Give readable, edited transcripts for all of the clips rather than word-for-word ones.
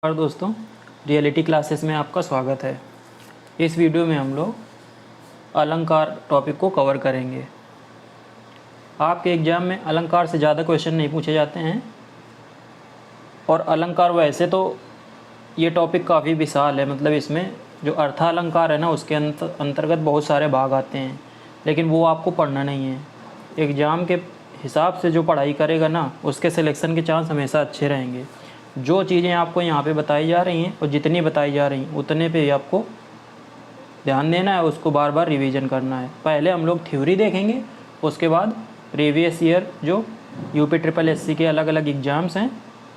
और दोस्तों, reality classes में आपका स्वागत है। इस वीडियो में हम लोग अलंकार टॉपिक को कवर करेंगे। आपके एग्ज़ाम में अलंकार से ज़्यादा क्वेश्चन नहीं पूछे जाते हैं और अलंकार वैसे तो ये टॉपिक काफ़ी विशाल है, मतलब इसमें जो अर्थालंकार है ना उसके अंतर्गत बहुत सारे भाग आते हैं, लेकिन वो आपको पढ़ना नहीं है। एग्ज़ाम के हिसाब से जो पढ़ाई करेगा ना उसके सिलेक्शन के चांस हमेशा अच्छे रहेंगे। जो चीज़ें आपको यहाँ पे बताई जा रही हैं और जितनी बताई जा रही हैं उतने पे ही आपको ध्यान देना है, उसको बार बार रिवीजन करना है। पहले हम लोग थ्योरी देखेंगे, उसके बाद प्रीवियस ईयर जो यूपी ट्रिपल एससी के अलग अलग एग्ज़ाम्स हैं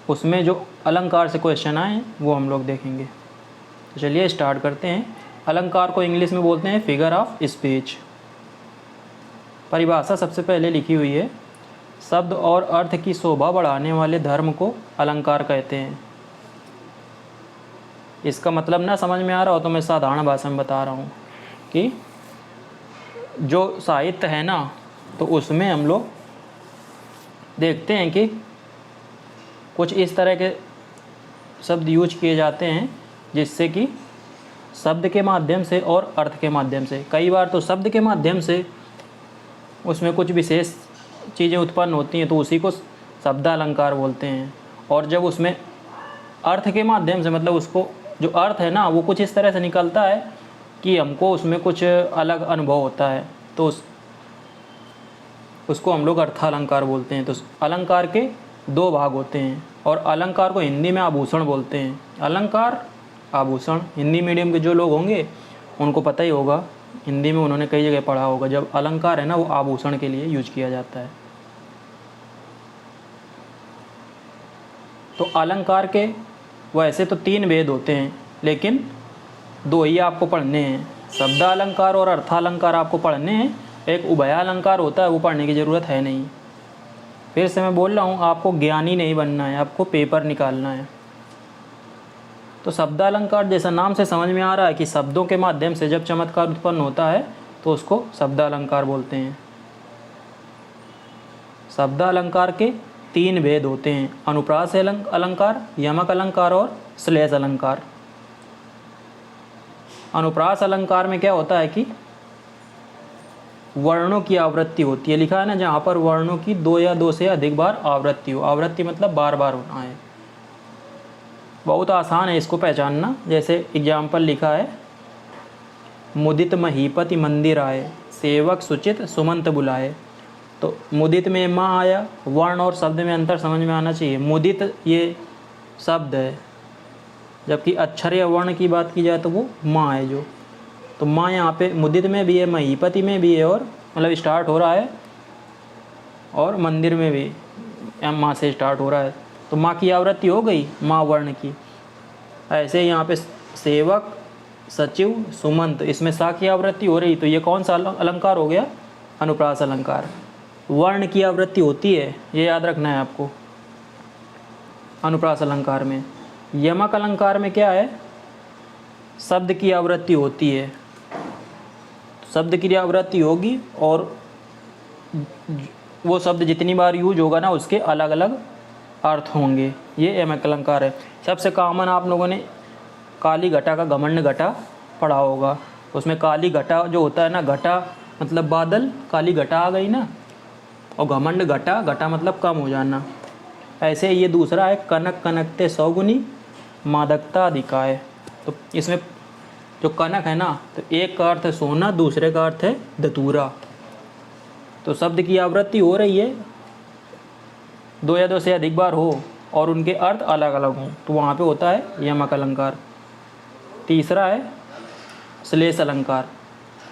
उसमें जो अलंकार से क्वेश्चन आए हैं वो हम लोग देखेंगे। तो चलिए स्टार्ट करते हैं। अलंकार को इंग्लिश में बोलते हैं फिगर ऑफ स्पीच। परिभाषा सबसे पहले लिखी हुई है, शब्द और अर्थ की शोभा बढ़ाने वाले धर्म को अलंकार कहते हैं। इसका मतलब ना समझ में आ रहा हो तो मैं साधारण भाषा में बता रहा हूँ कि जो साहित्य है ना तो उसमें हम लोग देखते हैं कि कुछ इस तरह के शब्द यूज किए जाते हैं जिससे कि शब्द के माध्यम से और अर्थ के माध्यम से, कई बार तो शब्द के माध्यम से उसमें कुछ विशेष चीज़ें उत्पन्न होती हैं तो उसी को शब्दालंकार बोलते हैं। और जब उसमें अर्थ के माध्यम से, मतलब उसको जो अर्थ है ना वो कुछ इस तरह से निकलता है कि हमको उसमें कुछ अलग अनुभव होता है तो उसको हम लोग अर्थालंकार बोलते हैं। तो अलंकार के दो भाग होते हैं और अलंकार को हिंदी में आभूषण बोलते हैं। अलंकार, आभूषण, हिंदी मीडियम के जो लोग होंगे उनको पता ही होगा, हिंदी में उन्होंने कई जगह पढ़ा होगा। जब अलंकार है ना वो आभूषण के लिए यूज किया जाता है। तो अलंकार के वैसे तो 3 भेद होते हैं लेकिन 2 ही आपको पढ़ने हैं, शब्दालंकार और अर्थालंकार आपको पढ़ने हैं। एक उभयालंकार होता है, वो पढ़ने की ज़रूरत है नहीं। फिर से मैं बोल रहा हूँ, आपको ज्ञानी नहीं बनना है, आपको पेपर निकालना है। तो शब्दालंकार जैसा नाम से समझ में आ रहा है कि शब्दों के माध्यम से जब चमत्कार उत्पन्न होता है तो उसको शब्दालंकार बोलते हैं। शब्दालंकार के 3 भेद होते हैं, अनुप्रास अलंकार, यमक अलंकार और श्लेष अलंकार। अनुप्रास अलंकार में क्या होता है कि वर्णों की आवृत्ति होती है, लिखा है ना जहाँ पर वर्णों की 2 या 2 से अधिक बार आवृत्ति हो। आवृत्ति मतलब बार बार होना है। बहुत आसान है इसको पहचानना। जैसे एग्जाम्पल लिखा है, मुदित महीपति मंदिर आए, सेवक सुचित सुमंत बुलाए। तो मुदित में माँ आया, वर्ण और शब्द में अंतर समझ में आना चाहिए। मुदित ये शब्द है, जबकि अक्षर या वर्ण की बात की जाए तो वो माँ है जो। तो माँ यहाँ पे मुदित में भी है, महीपति में भी है, और मतलब स्टार्ट हो रहा है, और मंदिर में भी माँ से स्टार्ट हो रहा है। तो माँ की आवृत्ति हो गई, माँ वर्ण की। ऐसे यहाँ पे सेवक, सचिव, सुमंत, इसमें सा की आवृत्ति हो रही, तो ये कौन सा अलंकार हो गया? अनुप्रास अलंकार। वर्ण की आवृत्ति होती है, ये याद रखना है आपको अनुप्रास अलंकार में। यमक अलंकार में क्या है? शब्द की आवृत्ति होती है, शब्द की आवृत्ति होगी और वो शब्द जितनी बार यूज होगा ना उसके अलग अलग अर्थ होंगे। ये यमक अलंकार है। सबसे कॉमन आप लोगों ने काली घटा का घमंड घटा पढ़ा होगा। उसमें काली घटा जो होता है ना, घटा मतलब बादल, काली घटा आ गई ना, और घमंड घटा, घटा मतलब कम हो जाना। ऐसे ये दूसरा है, कनक कनकते सौगुनी मादकता अधिकाय। तो इसमें जो कनक है ना, तो एक का अर्थ है सोना, दूसरे का अर्थ है धतूरा। तो शब्द की आवृत्ति हो रही है, 2 या 2 से अधिक बार हो और उनके अर्थ अलग अलग हों, तो वहाँ पे होता है यमक अलंकार। तीसरा है श्लेष अलंकार।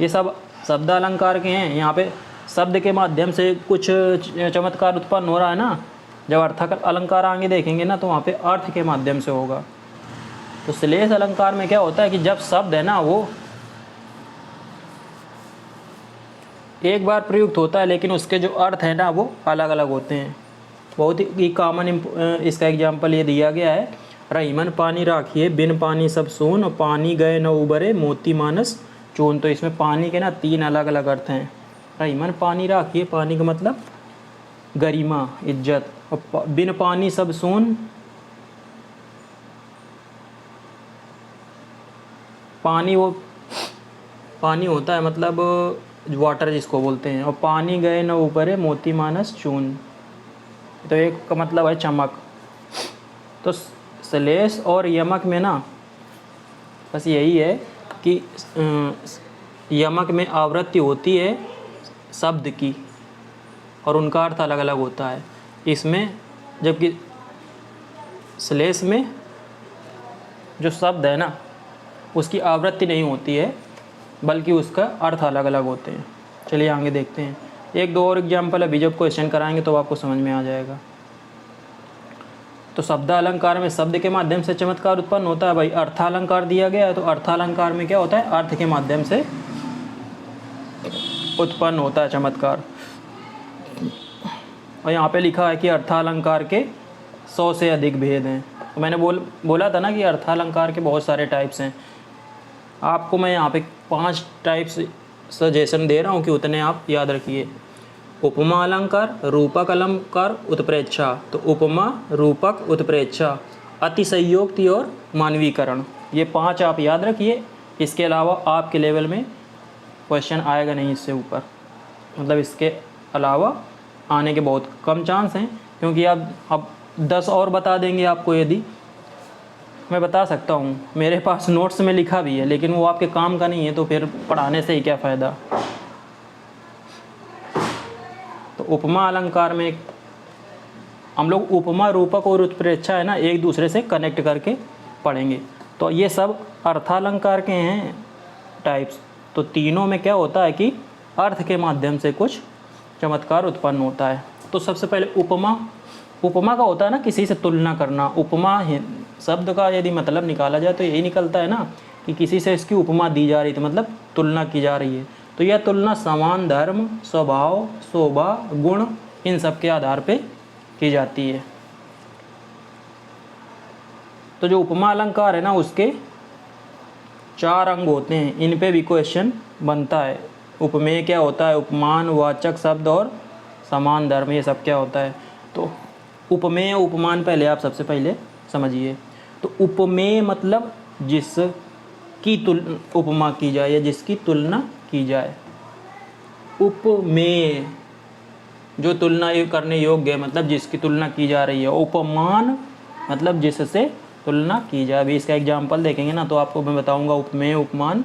ये सब शब्द अलंकार के हैं। यहाँ पे शब्द के माध्यम से कुछ चमत्कार उत्पन्न हो रहा है ना, जब अर्थ अलंकार आगे देखेंगे ना तो वहाँ पे अर्थ के माध्यम से होगा। तो श्लेष अलंकार में क्या होता है कि जब शब्द है ना वो एक बार प्रयुक्त होता है लेकिन उसके जो अर्थ है ना वो अलग अलग होते हैं। बहुत ही कॉमन इसका एग्जाम्पल ये दिया गया है, रहीमन पानी राखिए बिन पानी सब सोन, पानी गए न उबरे मोती मानस चून। तो इसमें पानी के ना 3 अलग अलग अर्थ हैं। रहीमन पानी राखिए, पानी का मतलब गरिमा, इज्जत, और बिन पानी सब सोन, पानी होता है मतलब वाटर जिसको बोलते हैं, और पानी गए न ऊपर है मोती मानस चून, तो एक का मतलब है चमक। तो श्लेष और यमक में ना बस यही है कि यमक में आवृत्ति होती है शब्द की और उनका अर्थ अलग अलग होता है इसमें, जबकि श्लेष में जो शब्द है ना उसकी आवृत्ति नहीं होती है बल्कि उसका अर्थ अलग अलग होते हैं। चलिए आगे देखते हैं, एक दो और एग्जाम्पल अभी जब क्वेश्चन कराएंगे तो आपको समझ में आ जाएगा। तो शब्द अलंकार में शब्द के माध्यम से चमत्कार उत्पन्न होता है। भाई अर्थालंकार दिया गया है तो अर्थालंकार में क्या होता है, अर्थ के माध्यम से उत्पन्न होता है चमत्कार। और यहाँ पे लिखा है कि अर्थालंकार के 100 से अधिक भेद हैं। तो मैंने बोला था ना कि अर्थालंकार के बहुत सारे टाइप्स हैं। आपको मैं यहाँ पे 5 टाइप्स सजेशन दे रहा हूँ कि उतने आप याद रखिए। उपमा अलंकार, रूपक अलंकार, उत्प्रेक्षा। तो उपमा, रूपक, उत्प्रेक्षा, अतिशयोक्ति और मानवीकरण, ये 5 आप याद रखिए। इसके अलावा आपके लेवल में क्वेश्चन आएगा नहीं इससे ऊपर, मतलब इसके अलावा आने के बहुत कम चांस हैं, क्योंकि आप अब 10 और बता देंगे आपको। यदि मैं बता सकता हूँ, मेरे पास नोट्स में लिखा भी है, लेकिन वो आपके काम का नहीं है, तो फिर पढ़ाने से ही क्या फ़ायदा। तो उपमा अलंकार में हम लोग उपमा, रूपक और उत्प्रेक्षा है ना एक दूसरे से कनेक्ट करके पढ़ेंगे। तो ये सब अर्थालंकार के हैं टाइप्स। तो तीनों में क्या होता है कि अर्थ के माध्यम से कुछ चमत्कार उत्पन्न होता है। तो सबसे पहले उपमा का होता है ना किसी से तुलना करना। उपमा शब्द का यदि मतलब निकाला जाए तो यही निकलता है ना कि किसी से इसकी उपमा दी जा रही थी, मतलब तुलना की जा रही है। तो यह तुलना समान धर्म, स्वभाव, शोभा, गुण, इन सब के आधार पे की जाती है। तो जो उपमा अलंकार है ना उसके 4 अंग होते हैं, इन पे भी क्वेश्चन बनता है। उपमेय क्या होता है, उपमान, वाचक शब्द और समान धर्म, ये सब क्या होता है। तो उपमेय उपमान पहले आप सबसे पहले समझिए। तो उपमेय मतलब जिसकी उपमा की जाए या जिसकी तुलना की जाए। उपमेय जो तुलना करने योग्य है, मतलब जिसकी तुलना की जा रही है। उपमान मतलब जिससे तुलना की जाए। अभी इसका एग्जाम्पल देखेंगे ना तो आपको मैं बताऊंगा उपमेय, उपमान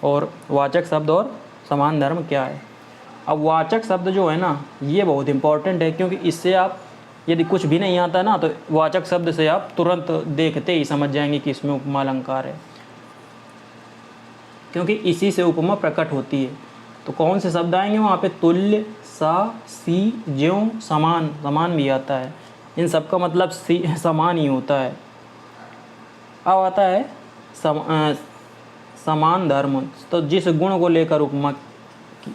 और वाचक शब्द और समान धर्म क्या है। अब वाचक शब्द जो है ना ये बहुत इंपॉर्टेंट है, क्योंकि इससे आप यदि कुछ भी नहीं आता ना तो वाचक शब्द से आप तुरंत देखते ही समझ जाएंगे कि इसमें उपमा अलंकार है, क्योंकि इसी से उपमा प्रकट होती है। तो कौन से शब्द आएंगे वहाँ पे, तुल्य, सा, सी, ज्यों, समान, समान भी आता है। इन सब का मतलब समान ही होता है। अब आता है समान धर्म। तो जिस गुण को लेकर उपमा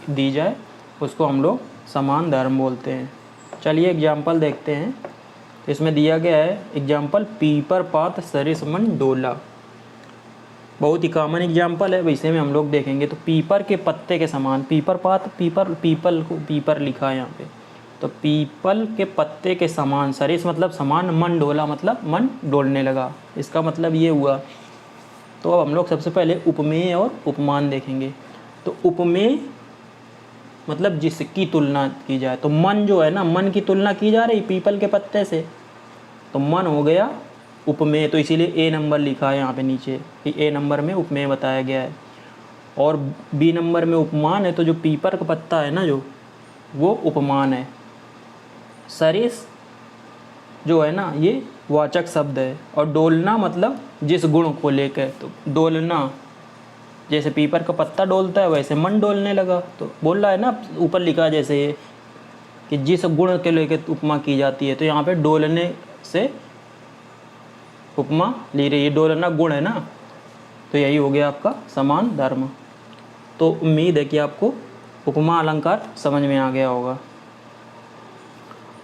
दी जाए उसको हम लोग समान धर्म बोलते हैं। चलिए एग्जाम्पल देखते हैं। तो इसमें दिया गया है एग्जाम्पल, पीपर पात सरिस मन डोला। बहुत ही कॉमन एग्जाम्पल है, वैसे में हम लोग देखेंगे। तो पीपर के पत्ते के समान, पीपर पात, पीपल को पीपर लिखा है यहाँ पे। तो पीपल के पत्ते के समान, सरिस मतलब समान, मन डोला मतलब मन डोलने लगा। इसका मतलब ये हुआ। तो अब हम लोग सबसे पहले उपमेय और उपमान देखेंगे। तो उपमेय मतलब जिसकी तुलना की जाए। तो मन जो है ना, मन की तुलना की जा रही पीपल के पत्ते से, तो मन हो गया उपमेय। तो इसीलिए ए नंबर लिखा है यहाँ पे नीचे कि ए नंबर में उपमेय बताया गया है। और बी नंबर में उपमान है। तो जो पीपर का पत्ता है ना जो, वो उपमान है। सरिस जो है ना ये वाचक शब्द है। और डोलना मतलब जिस गुण को लेकर। तो डोलना, जैसे पीपर का पत्ता डोलता है वैसे मन डोलने लगा। तो बोल रहा है ना ऊपर लिखा जैसे ये कि जिस गुण के लेकर उपमा की जाती है। तो यहाँ पे डोलने से उपमा ली रही है। डोलना गुण है ना, तो यही हो गया आपका समान धर्म। तो उम्मीद है कि आपको उपमा अलंकार समझ में आ गया होगा।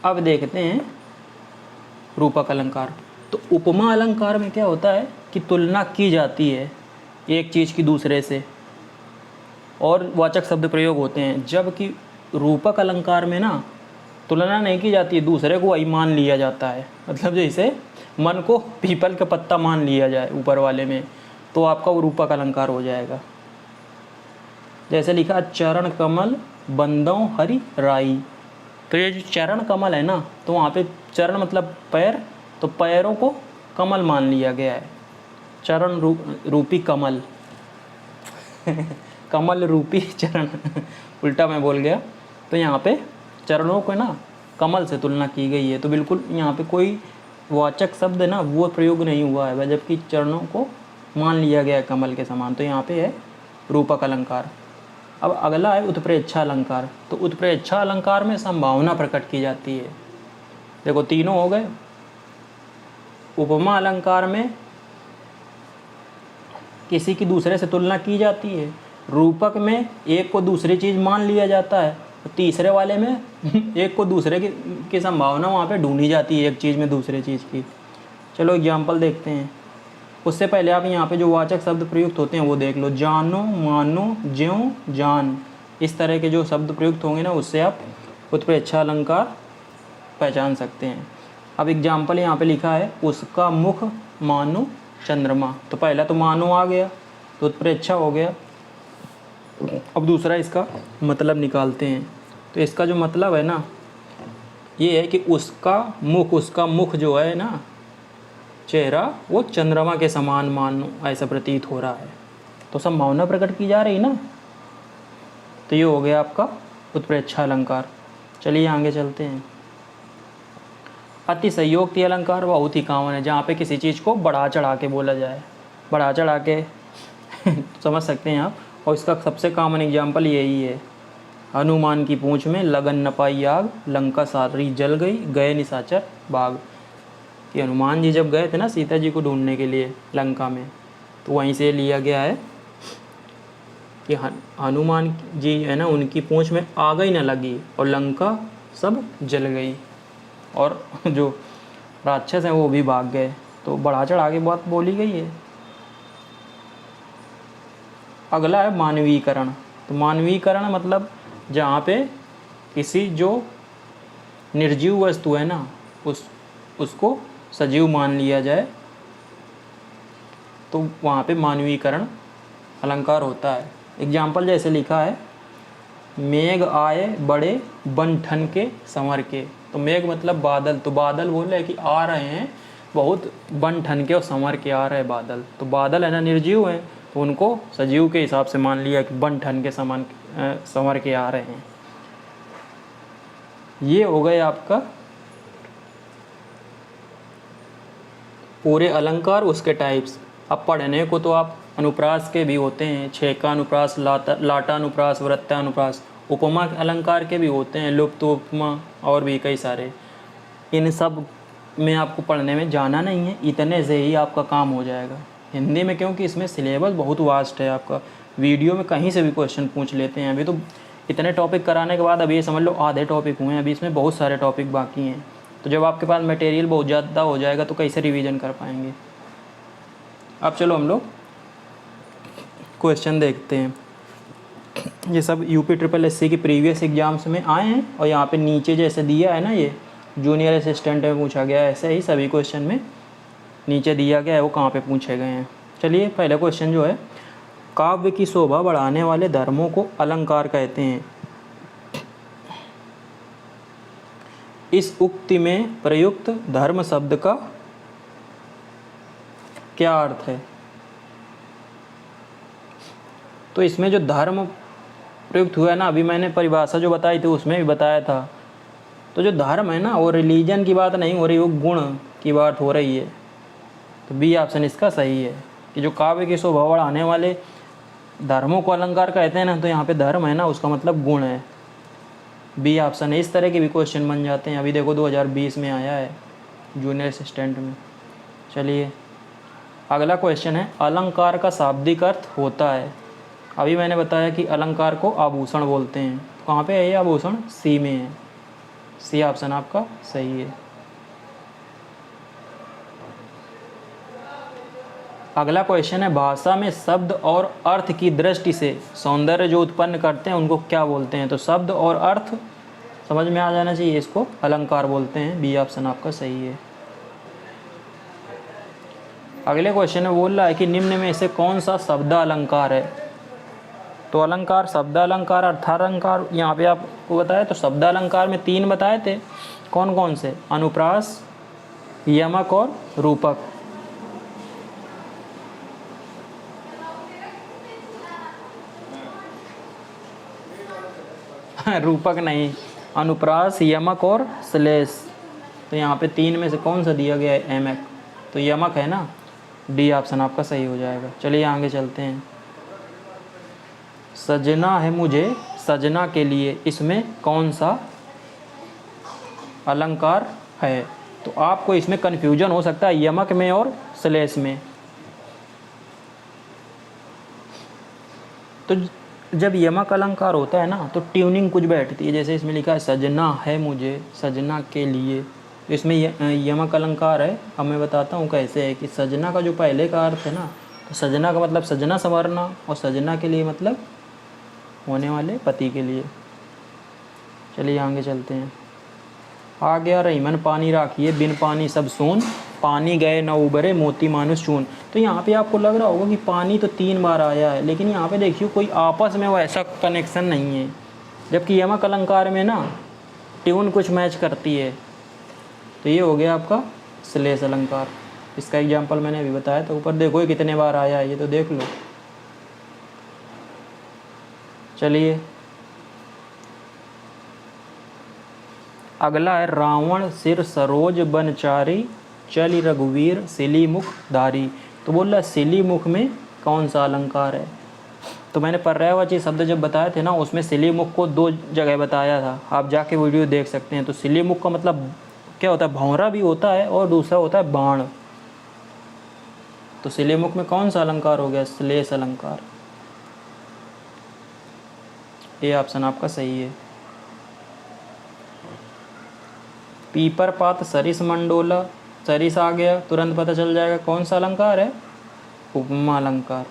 अब देखते हैं रूपक अलंकार। तो उपमा अलंकार में क्या होता है कि तुलना की जाती है एक चीज़ की दूसरे से और वाचक शब्द प्रयोग होते हैं। जबकि रूपक अलंकार में ना तुलना नहीं की जाती है, दूसरे को वही मान लिया जाता है। मतलब जैसे मन को पीपल का पत्ता मान लिया जाए ऊपर वाले में, तो आपका वो रूपक अलंकार हो जाएगा। जैसे लिखा चरण कमल बंदों हरि राई, तो ये जो चरण कमल है ना, तो वहाँ पे चरण मतलब पैर, तो पैरों को कमल मान लिया गया है, चरण रूपी कमल कमल रूपी चरण उल्टा मैं बोल गया। तो यहाँ पे चरणों को ना कमल से तुलना की गई है, तो बिल्कुल यहाँ पे कोई वाचक शब्द ना वो प्रयोग नहीं हुआ है, जबकि चरणों को मान लिया गया है कमल के समान, तो यहाँ पे है रूपक अलंकार। अब अगला है उत्प्रेक्षा अलंकार। तो उत्प्रेक्षा अलंकार में संभावना प्रकट की जाती है। देखो तीनों हो गए। उपमा अलंकार में किसी की दूसरे से तुलना की जाती है, रूपक में एक को दूसरी चीज़ मान लिया जाता है, और तीसरे वाले में एक को दूसरे की संभावना वहाँ पे ढूंढी जाती है, एक चीज़ में दूसरे चीज़ की। चलो एग्जाम्पल देखते हैं। उससे पहले आप यहाँ पे जो वाचक शब्द प्रयुक्त होते हैं वो देख लो। जानो, मानो, ज्यों, जान, इस तरह के जो शब्द प्रयुक्त होंगे ना, उससे आप उत्प्रेक्षा अलंकार पहचान सकते हैं। अब एग्जाम्पल यहाँ पे लिखा है, उसका मुख मानो चंद्रमा, तो पहला तो मानो आ गया, तो उत्प्रेक्षा हो गया। अब दूसरा इसका मतलब निकालते हैं। तो इसका जो मतलब है ना, ये है कि उसका मुख जो है ना, चेहरा, वो चंद्रमा के समान मानो ऐसा प्रतीत हो रहा है, तो संभावना प्रकट की जा रही ना। तो ये हो गया आपका उत्प्रेक्षा अलंकार। चलिए आगे चलते हैं। अतिशयोक्ति अलंकार बहुत ही कॉमन है, जहाँ पे किसी चीज़ को बढ़ा चढ़ा के बोला जाए, बढ़ा चढ़ा के समझ सकते हैं आप। और इसका सबसे कॉमन एग्जाम्पल यही है, हनुमान की पूंछ में लगन न पाई आग, लंका सारी जल गई, गए निशाचर बाग। कि हनुमान जी जब गए थे ना सीता जी को ढूंढने के लिए लंका में, तो वहीं से लिया गया है कि हनुमान जी है ना, उनकी पूंछ में आग ही न लगी और लंका सब जल गई, और जो राक्षस हैं वो भी भाग गए। तो बढ़ा चढ़ा के बात बोली गई है। अगला है मानवीकरण। तो मानवीकरण मतलब जहाँ पे किसी जो निर्जीव वस्तु है ना, उसको सजीव मान लिया जाए, तो वहाँ पे मानवीकरण अलंकार होता है। एग्जाम्पल जैसे लिखा है, मेघ आए बड़े बन ठन के संवर के। तो मेघ मतलब बादल, तो बादल बोले कि आ रहे हैं बहुत बन ठन के और संवर के आ रहे हैं बादल। तो बादल है ना निर्जीव है, तो उनको सजीव के हिसाब से मान लिया कि बन ठन के समान संवर के आ रहे हैं। ये हो गए आपका पूरे अलंकार, उसके टाइप्स। अब पढ़ने को तो आप अनुप्रास के भी होते हैं, छेका अनुप्रास, लाटा अनुप्रास, वृत्तानुप्रास। उपमा अलंकार के भी होते हैं, लुप्त उपमा, और भी कई सारे। इन सब में आपको पढ़ने में जाना नहीं है, इतने से ही आपका काम हो जाएगा हिंदी में, क्योंकि इसमें सिलेबस बहुत वास्ट है आपका। वीडियो में कहीं से भी क्वेश्चन पूछ लेते हैं। अभी तो इतने टॉपिक कराने के बाद अभी ये समझ लो आधे टॉपिक हुए हैं, अभी इसमें बहुत सारे टॉपिक बाकी हैं। तो जब आपके पास मटेरियल बहुत ज़्यादा हो जाएगा तो कैसे रिवीजन कर पाएंगे। अब चलो हम लोग क्वेश्चन देखते हैं। ये सब यूपी ट्रिपल एससी की प्रीवियस एग्जाम्स में आए हैं, और यहाँ पे नीचे जैसे दिया है ना, ये जूनियर असिस्टेंट में पूछा गया है, ऐसे ही सभी क्वेश्चन में नीचे दिया गया है वो कहाँ पे पूछे गए हैं। चलिए पहला क्वेश्चन जो है, काव्य की शोभा बढ़ाने वाले धर्मों को अलंकार कहते हैं। इस उक्ति में प्रयुक्त धर्म शब्द का क्या अर्थ है। तो इसमें जो धर्म प्रयुक्त हुआ है ना, अभी मैंने परिभाषा जो बताई थी उसमें भी बताया था। तो जो धर्म है ना, वो रिलीजन की बात नहीं हो रही, वो गुण की बात हो रही है। तो बी ऑप्शन इसका सही है कि जो काव्य की शोभा बढ़ाने वाले धर्मों को अलंकार कहते हैं ना, तो यहाँ पे धर्म है ना, उसका मतलब गुण है। बी ऑप्शन है। इस तरह के भी क्वेश्चन बन जाते हैं। अभी देखो 2020 में आया है जूनियर असिस्टेंट में। चलिए अगला क्वेश्चन है, अलंकार का शाब्दिक अर्थ होता है। अभी मैंने बताया कि अलंकार को आभूषण बोलते हैं। कहाँ पे है ये आभूषण? सी में है। सी ऑप्शन आपका सही है। अगला क्वेश्चन है, भाषा में शब्द और अर्थ की दृष्टि से सौंदर्य जो उत्पन्न करते हैं उनको क्या बोलते हैं। तो शब्द और अर्थ समझ में आ जाना चाहिए, इसको अलंकार बोलते हैं। बी ऑप्शन आपका सही है। अगले क्वेश्चन में बोल रहा है कि निम्न में से कौन सा शब्द अलंकार है। तो अलंकार, शब्द अलंकार, अर्थालंकार यहाँ पे आपको बताया। तो शब्द अलंकार में 3 बताए थे, कौन कौन से? अनुप्रास, यमक और रूपक। रूपक नहीं, अनुप्रास, यमक और श्लेष। तो यहाँ पे 3 में से कौन सा दिया गया है? एमक। तो यमक है ना, डी ऑप्शन आपका सही हो जाएगा। चलिए आगे चलते हैं। सजना है मुझे सजना के लिए, इसमें कौन सा अलंकार है? तो आपको इसमें कन्फ्यूजन हो सकता है यमक में और श्लेष में। तो जब यमक अलंकार होता है ना तो ट्यूनिंग कुछ बैठती है। जैसे इसमें लिखा है सजना है मुझे सजना के लिए, तो इसमें यमक अलंकार है। अब मैं बताता हूँ कैसे है कि सजना का जो पहले का अर्थ है ना, तो सजना का मतलब सजना संवरना, और सजना के लिए मतलब होने वाले पति के लिए। चलिए आगे चलते हैं। आ गया रहीमन पानी राखिए, बिन पानी सब सून, पानी गए न उबरे मोती मानुष चून। तो यहाँ पे आपको लग रहा होगा कि पानी तो 3 बार आया है, लेकिन यहाँ पे देखिए कोई आपस में वैसा कनेक्शन नहीं है। जबकि यमक अलंकार में ना ट्यून कुछ मैच करती है। तो ये हो गया आपका श्लेष अलंकार। इसका एग्जाम्पल मैंने अभी बताया। तो ऊपर देखो ये कितने बार आया है, ये तो देख लो। चलिए अगला है रावण सिर सरोज बनचारी, चली रघुवीर सिली मुख धारी। तो बोल रहा है सिली मुख में कौन सा अलंकार है? तो मैंने पर्यायवाची शब्द जब बताए थे ना, उसमें सिली मुख को 2 जगह बताया था, आप जाके वीडियो देख सकते हैं। तो सिली मुख का मतलब क्या होता है? भौंरा भी होता है और दूसरा होता है बाण। तो सिली मुख में कौन सा अलंकार हो गया? श्लेष अलंकार। ये ऑप्शन आपका सही है। पीपर पात सरिस मंडोला, सरिस आ गया तुरंत पता चल जाएगा कौन सा अलंकार है? उपमा अलंकार।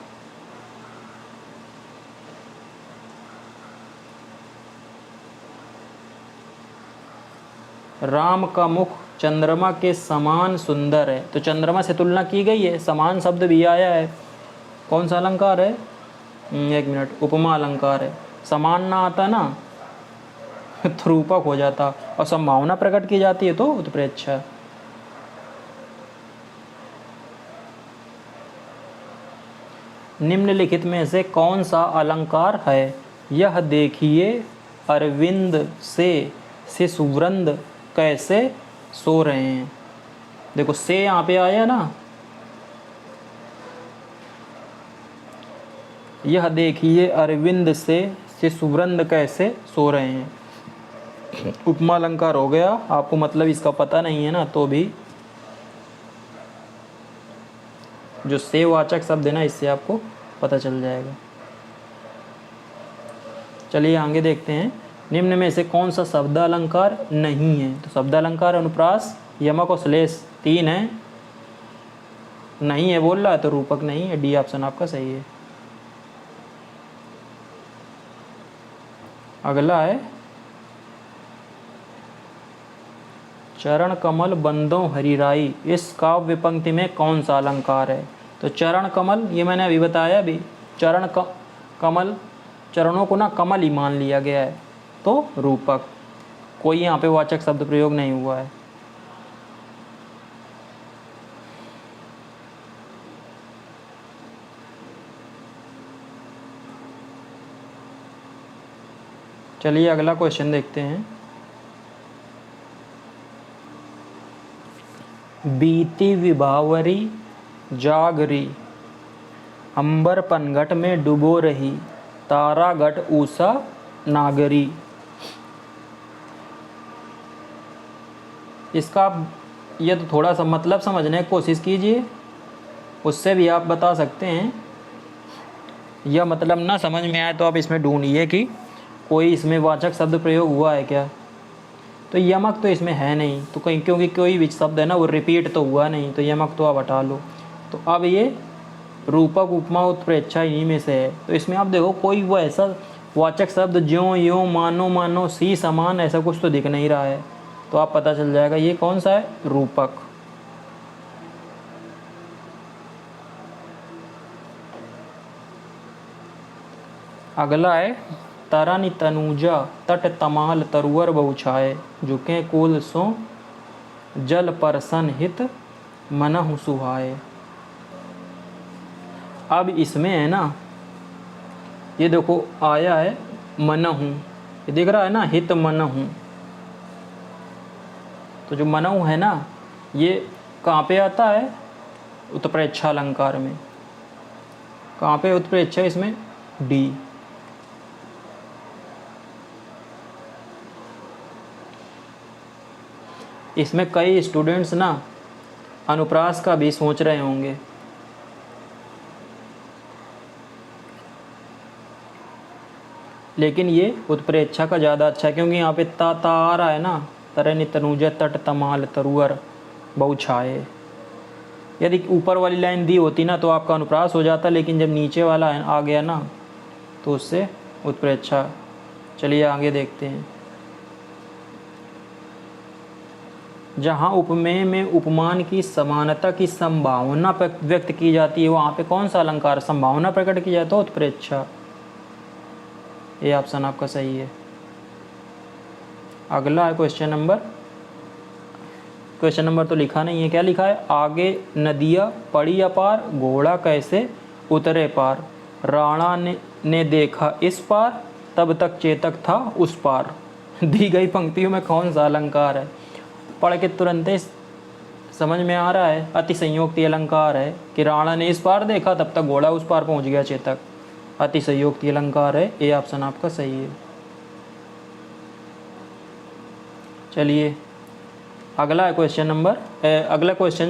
राम का मुख चंद्रमा के समान सुंदर है। तो चंद्रमा से तुलना की गई है, समान शब्द भी आया है। कौन सा अलंकार है? 1 मिनट, उपमा अलंकार है। समान ना आता ना तो रूपक हो जाता, और संभावना प्रकट की जाती है तो उत्प्रेक्षा। निम्नलिखित में से कौन सा अलंकार है? यह देखिए अरविंद से सुवृंद कैसे सो रहे हैं। देखो से यहाँ पे आया ना, यह देखिए अरविंद से सुवृंद कैसे सो रहे हैं। उपमा अलंकार हो गया। आपको मतलब इसका पता नहीं है ना, तो भी जो से वाचक शब्द है ना, इससे आपको पता चल जाएगा। चलिए आगे देखते हैं। निम्न में से कौन सा शब्द अलंकार नहीं है? तो शब्द अलंकार अनुप्रास, यमक और श्लेष 3 है, नहीं है बोल रहा है तो रूपक नहीं है। डी ऑप्शन आपका सही है। अगला है चरण कमल बंदों हरिराई, इस काव्य पंक्ति में कौन सा अलंकार है? तो चरण कमल ये मैंने अभी बताया भी, कमल, चरणों को ना कमल ही मान लिया गया है, तो रूपक। कोई यहाँ पे वाचक शब्द प्रयोग नहीं हुआ है। चलिए अगला क्वेश्चन देखते हैं। बीती विभावरी जागरी, अंबर पनघट में डुबो रही, तारा घट ऊषा नागरी। इसका ये तो थोड़ा सा मतलब समझने की कोशिश कीजिए, उससे भी आप बता सकते हैं। यह मतलब ना समझ में आए तो आप इसमें ढूंढिए कि कोई इसमें वाचक शब्द प्रयोग हुआ है क्या। तो यमक तो इसमें है नहीं, तो कहीं क्योंकि कोई भी शब्द है ना वो रिपीट तो हुआ नहीं, तो यमक तो आप हटा लो। तो अब ये रूपक उपमा उत्प्रेक्षा इन्हीं में से है। तो इसमें आप देखो कोई वो ऐसा वाचक शब्द ज्यों यों मानो मानो सी समान ऐसा कुछ तो दिख नहीं रहा है, तो आप पता चल जाएगा ये कौन सा है? रूपक। अगला है तरनि तनुजा तट तमाल तरुअर बहुछाए झुके कोल सो जल परसन हित मनहु सुहाए। अब इसमें है ना, ये देखो आया है मनहु, ये दिख रहा है ना, हित मनहु। तो जो मनहु है ना, ये कहाँ पे आता है? उत्प्रेक्षा अलंकार में। कहाँ पे उत्प्रेक्षा? इसमें डी। इसमें कई स्टूडेंट्स ना अनुप्रास का भी सोच रहे होंगे। लेकिन ये उत्प्रेक्षा का ज़्यादा अच्छा है, क्योंकि यहाँ पे ता आ रहा है ना, तरनि तनुजा तट तमाल तरुअर बहुछाए। यदि ऊपर वाली लाइन दी होती ना तो आपका अनुप्रास हो जाता, लेकिन जब नीचे वाला आ गया ना तो उससे उत्प्रेक्षा। चलिए आगे देखते हैं। जहाँ उपमेय में उपमान की समानता की संभावना व्यक्त की जाती है, वहाँ पे कौन सा अलंकार संभावना प्रकट की जाती है? उत्प्रेक्षा। ये ऑप्शन आपका सही है। अगला है क्वेश्चन नंबर तो लिखा नहीं है, क्या लिखा है? आगे नदिया पड़ी अपार घोड़ा कैसे उतरे पार, राणा ने देखा इस पार तब तक चेतक था उस पार। दी गई पंक्तियों में कौन सा अलंकार है? पढ़ के तुरंत ही समझ में आ रहा है, अतिसंयोक्ति अलंकार है कि राणा ने इस पार देखा तब तक घोड़ा उस पार पहुंच गया चेतक। अतिसंयोक्ति अलंकार है, ये ऑप्शन आपका सही है। चलिए अगला क्वेश्चन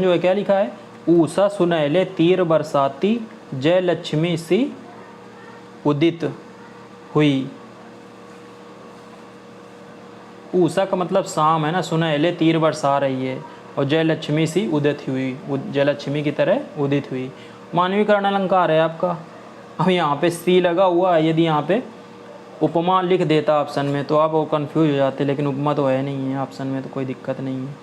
जो है, क्या लिखा है? ऊषा सुनैले तीर बरसाती जय लक्ष्मी सी उदित हुई। ऊषा का मतलब शाम है ना, सुनैले तीर बरसा रही है, और जय लक्ष्मी सी उदित हुई, जय लक्ष्मी की तरह उदित हुई। मानवीकरण अलंकार है आपका। अब यहाँ पे सी लगा हुआ है, यदि यहाँ पे उपमा लिख देता ऑप्शन में तो आप वो कंफ्यूज हो जाते, लेकिन उपमा तो है नहीं है ऑप्शन में, तो कोई दिक्कत नहीं है।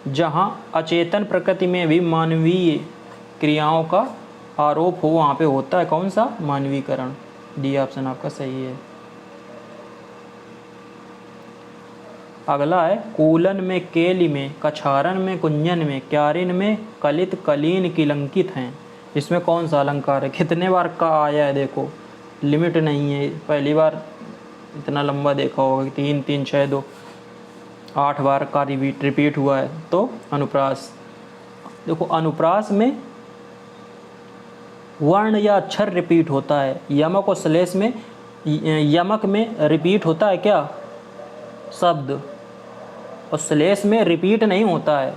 जहाँ अचेतन प्रकृति में भी मानवीय क्रियाओं का आरोप हो, वहाँ पे होता है कौन सा? मानवीकरण। डी ऑप्शन आपका सही है। अगला है कूलन में केली में कछारन में कुंजन में क्यारिन में कलित कलीन किलंकित हैं। इसमें कौन सा अलंकार है? कितने बार का आया है देखो, लिमिट नहीं है। पहली बार इतना लंबा देखा होगा, 3 3 6 2 8 बार का रिपीट हुआ है। तो अनुप्रास देखो, अनुप्रास में वर्ण या अक्षर रिपीट होता है। यमक और श्लेष में, यमक में रिपीट होता है क्या? शब्द। और श्लेष में रिपीट नहीं होता है,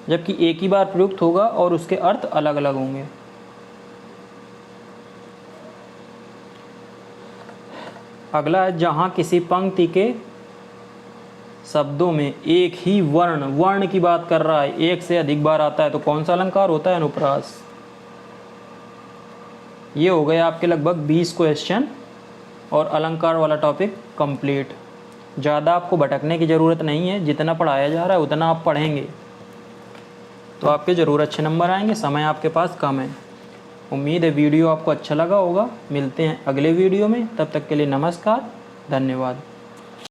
जबकि एक ही बार प्रयुक्त होगा और उसके अर्थ अलग अलग होंगे। अगला है जहाँ किसी पंक्ति के शब्दों में एक ही वर्ण की बात कर रहा है, एक से अधिक बार आता है, तो कौन सा अलंकार होता है? अनुप्रास। ये हो गए आपके लगभग 20 क्वेश्चन और अलंकार वाला टॉपिक कंप्लीट। ज़्यादा आपको भटकने की ज़रूरत नहीं है, जितना पढ़ाया जा रहा है उतना आप पढ़ेंगे तो आपके ज़रूर अच्छे नंबर आएंगे। समय आपके पास कम है। उम्मीद है वीडियो आपको अच्छा लगा होगा। मिलते हैं अगले वीडियो में, तब तक के लिए नमस्कार, धन्यवाद।